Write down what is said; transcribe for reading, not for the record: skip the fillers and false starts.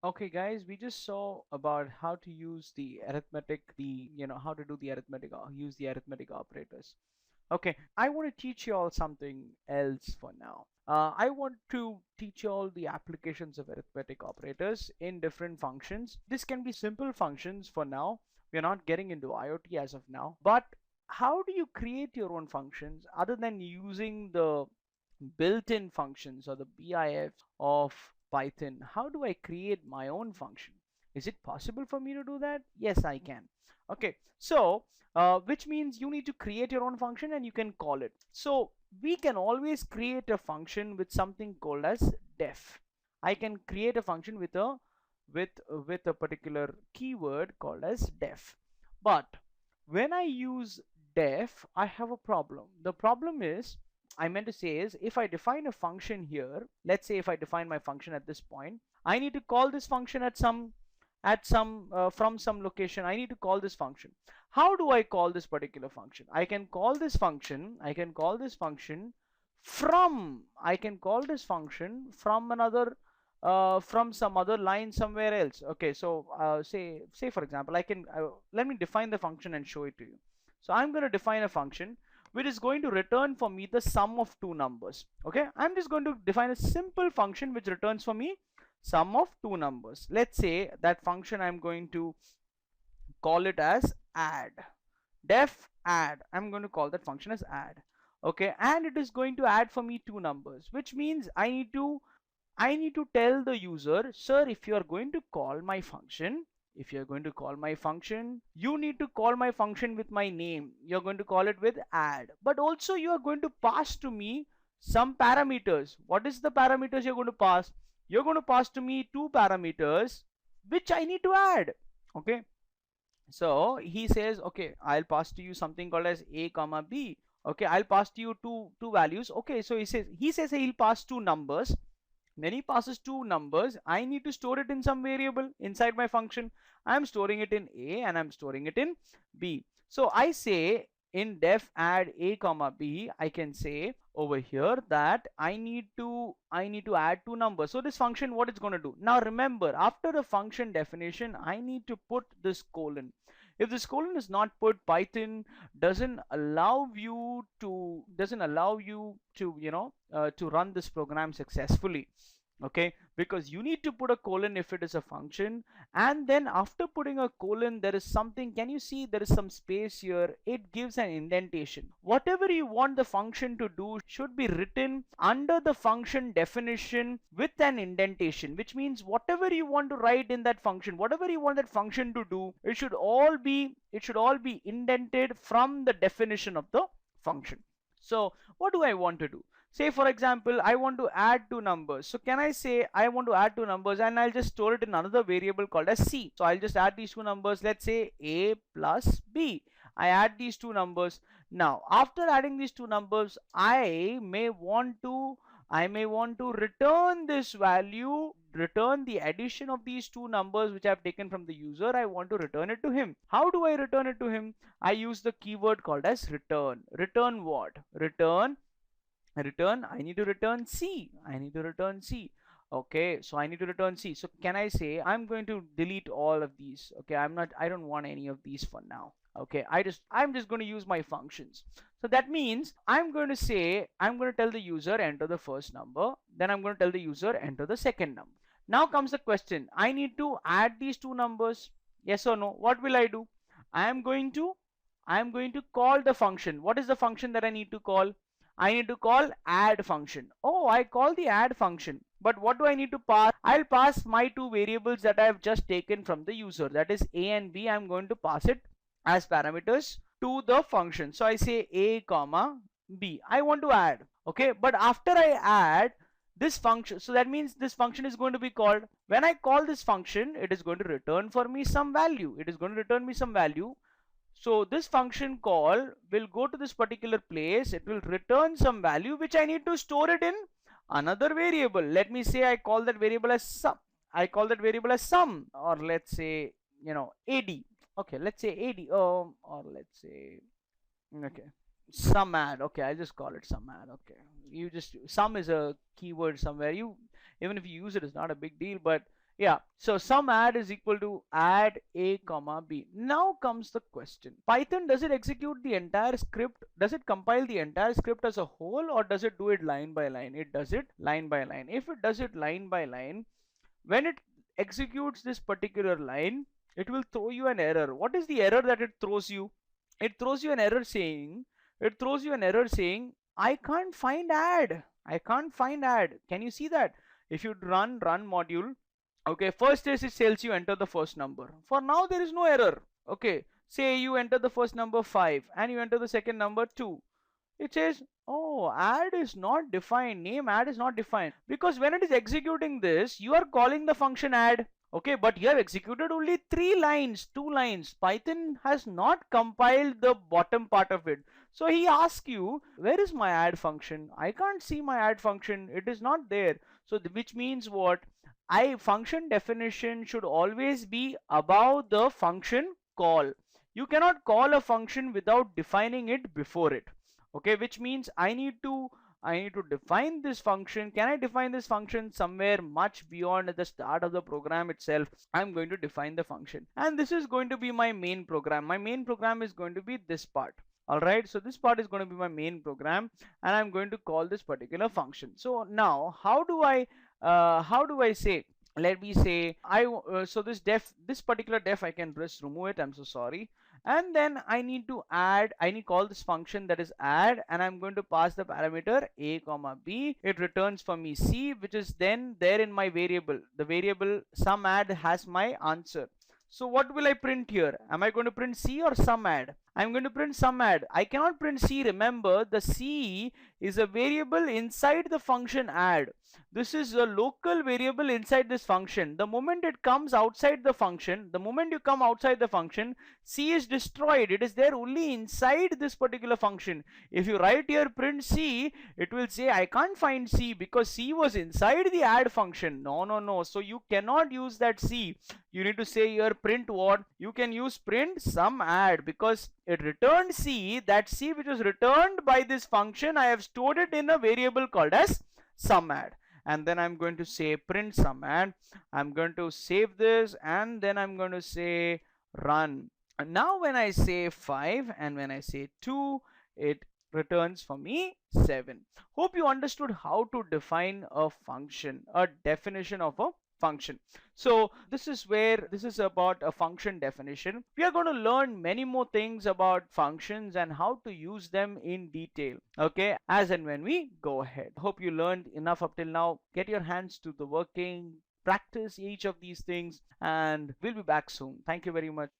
Okay, guys, we just saw about how to use the arithmetic, how to do the arithmetic, use the arithmetic operators. Okay, I want to teach you all something else for now. I want to teach you all the applications of arithmetic operators in different functions. This can be simple functions for now. We're not getting into IoT as of now. But how do you create your own functions other than using the built-in functions or the BIFs of Python? How do I create my own function? Is it possible for me to do that? Yes, I can. Okay, so which means you need to create your own function and you can call it. So we can always create a function with something called as def. I can create a function with a particular keyword called as def. But when I use def, I have a problem. The problem is, I meant to say is, if I define a function here, let's say if I define my function at this point, I need to call this function from some location. I need to call this function. How do I call this particular function? I can call this function from another from some other line somewhere else. Okay, so say for example, I can let me define the function and show it to you. So I'm going to define a function which is going to return for me the sum of two numbers. Okay, I'm just going to define a simple function which returns for me sum of two numbers. Let's say that function I'm going to call it as add. Def add. I'm going to call that function as add. Okay, and it is going to add for me two numbers, which means I need to tell the user, sir, if you are going to call my function, you need to call my function with my name. You're going to call it with add, but also you are going to pass to me some parameters. What is the parameters you're going to pass? You're going to pass to me two parameters which I need to add. Okay, so he says, okay, I'll pass to you something called as a comma b. Okay, I'll pass to you two values. Okay, so he says he'll pass two numbers. Then he passes two numbers. I need to store it in some variable inside my function. I'm storing it in a and I'm storing it in b. So I say in def add a comma b, I can say over here that I need to add two numbers. So this function, what it's going to do? Now remember, after the function definition, I need to put this colon. If this colon is not put, Python doesn't allow you to to run this program successfully. Okay, because you need to put a colon if it is a function, and then after putting a colon there is something, can you see there is some space here? It gives an indentation. Whatever you want the function to do should be written under the function definition with an indentation, which means whatever you want to write in that function, whatever you want that function to do, it should all be indented from the definition of the function. So what do I want to do? Say for example, I want to add two numbers. So can I say I want to add two numbers and I'll just store it in another variable called as c. So I'll just add these two numbers. Let's say a plus b. I add these two numbers. Now after adding these two numbers, I may want to return this value, return the addition of these two numbers which I've taken from the user. I want to return it to him. How do I return it to him? I use the keyword called as return. Return what? Return, I need to return c. Okay, so I need to return c. So can I say I'm going to delete all of these? Okay, I don't want any of these for now. Okay, I'm just going to use my functions. So that means I'm going to tell the user enter the first number, then I'm going to tell the user enter the second number. Now comes the question, I need to add these two numbers, yes or no? What will I do? I am going to call the function. What is the function that I need to call? I need to call add function. Oh, I call the add function. But what do I need to pass? I'll pass my two variables that I have just taken from the user. That is a and b. I'm going to pass it as parameters to the function. So I say a comma b. I want to add. Okay, but after I add this function, so that means this function is going to be called. When I call this function, it is going to return for me some value. So this function call will go to this particular place. It will return some value which I need to store it in another variable. Let me say I call that variable as sum. Or let's say ad. Okay, let's say ad. Or let's say okay, sum add. Okay, I'll just call it sum add. Okay, sum is a keyword somewhere. Even if you use it, it's not a big deal, but Yeah, so sum add is equal to add a comma b. Now comes the question. Python, does it execute the entire script? Does it compile the entire script as a whole, or does it do it line by line? It does it line by line. If it does it line by line, when it executes this particular line, it will throw you an error. What is the error that it throws you? It throws you an error saying, I can't find add. I can't find add. Can you see that? If you run module, okay, first is it tells you enter the first number. For now there is no error. Okay, say you enter the first number 5 and you enter the second number 2. It says, oh, add is not defined, name add is not defined, because when it is executing this, you are calling the function add. Okay, but you have executed only 2 lines. Python has not compiled the bottom part of it. So he asks you, where is my add function? I can't see my add function. It is not there. So which means what? Function definition should always be above the function call. You cannot call a function without defining it before it. Okay, which means I need to define this function. Can I define this function somewhere much beyond the start of the program itself? I'm going to define the function, and this is going to be my main program. My main program is going to be this part. All right, so this part is going to be my main program, and I'm going to call this particular function. So now how do I say, let me say so this particular def I can just remove it, I'm so sorry. And then I need to call this function, that is add, and I'm going to pass the parameter a comma b. It returns for me c, which is then there in my variable. The variable sum add has my answer. So what will I print here? Am I going to print c or sum add? I'm going to print sum add. I cannot print c. Remember, the c is a variable inside the function add. This is a local variable inside this function. The moment it comes outside the function, the moment you come outside the function, c is destroyed. It is there only inside this particular function. If you write here print c, it will say I can't find c because c was inside the add function. No. So you cannot use that c. You need to say here print what? You can use print sum add, because it returned c. That c which was returned by this function, I have stored it in a variable called as sum add. And then I'm going to say print sum add. I'm going to save this, and then I'm going to say run. And now when I say 5 and when I say 2, it returns for me 7. Hope you understood how to define a function, a definition of a function. So this is about a function definition. We are going to learn many more things about functions and how to use them in detail, okay, as and when we go ahead. Hope you learned enough up till now. Get your hands to the working, practice each of these things, and we'll be back soon. Thank you very much.